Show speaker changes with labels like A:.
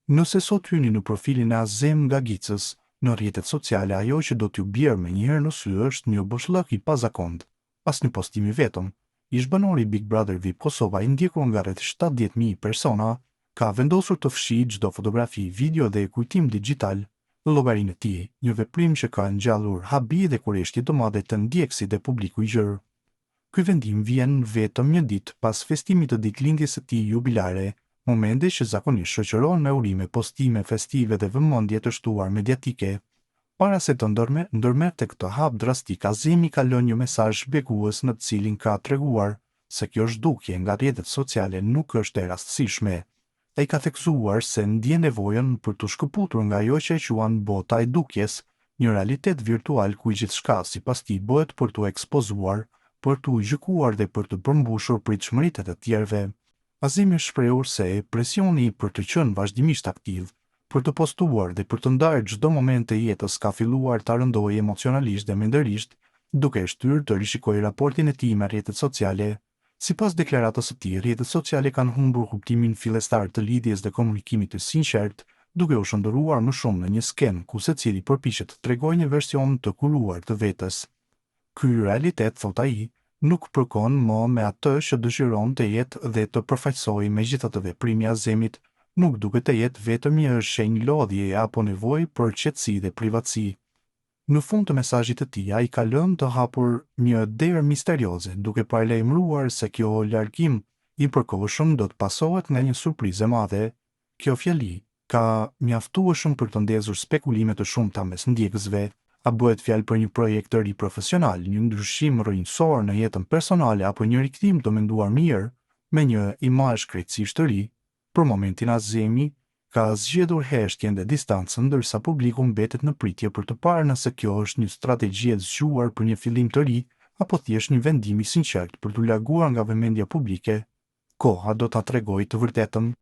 A: Nëse sot hyni në profilin e Azem Gagicës në rrjetet sociale, ajo që do t'ju bjerë me njëherë në sy është një boshllëk i pazakont. Pas një postimi vetëm, ish-banori Big Brother VIP Kosova i ndjekur nga rreth 70.000 persona, ka vendosur të fshijë çdo fotografi, video dhe kujtim digjital në llogarinë e tij, një veprim që ka ngjallur habi dhe kurrështje të madhe të ndjekësit dhe publiku i gjerë. Ky vendim vjen vetëm një ditë pas festimit të ditëlindjes së tij jubilare, momente që zakonisht shoqërohen me urime, postime festive dhe vëmendje të shtuar mediatike. Para se të ndërmerte këtë hap drastik, Azemi ka lënë një mesazh shpjegues në të cilin ka treguar se kjo zhdukje nga rrjetet sociale nuk është e rastësishme. Ai ka theksuar se ndjen nevojën për të shkëputur nga ajo që e quan bota e dukjes, një realitet virtual ku gjithçka sipas tij bëhet për t'u ekspozuar, për t'u gjykuar dhe për të përmbushur pritshmëritë e të tjerëve. Azemi është shprehur se presioni për të qenë vazhdimisht aktiv, për të postuar dhe për të ndarë çdo moment të jetës ka filluar ta rëndojë emocionalisht dhe mendërisht, duke e shtyrë të rishikojë raportin e tij me rrjetet sociale. Sipas deklaratës së tij, rrjetet sociale kanë humbur kuptimin fillestar të lidhjes dhe komunikimit të sinqert, duke u shndërruar më shumë në një skenë ku secili përpiqet të tregojë një version të kuruar të vetes. Ky realitet, thot ai, nuk përkon më me atë që dëshiron të jetë dhe të përfaqësojë, megjithatë veprimi i Azemit nuk duket të jetë vetëm një shenjë lodhjeje apo nevojë për qetësi dhe privatësi. Në fund të mesazhit të tij, ai ka lënë të hapur një derë misterioze, duke paralajmëruar se kjo largim i përkohshëm do të pasohet nga një surprizë e madhe. Kjo fjali ka mjaftueshëm për të ndezur spekulime të shumta mes ndjekësve. A bëhet fjalë për një projekt të ri profesional, një ndryshim rrënjësor në jetën personale apo një rikthim të menduar mirë me një imazh krejtësisht të ri? Për momentin Azemi ka zgjedhur heshtjen dhe distancën, ndërsa publiku mbetet në pritje për të parë nëse kjo është një strategji e zgjuar për një fillim të ri apo thjesht një vendim i sinqert për t'u larguar nga vëmendja publike. Koha do ta tregojë të vërtetën.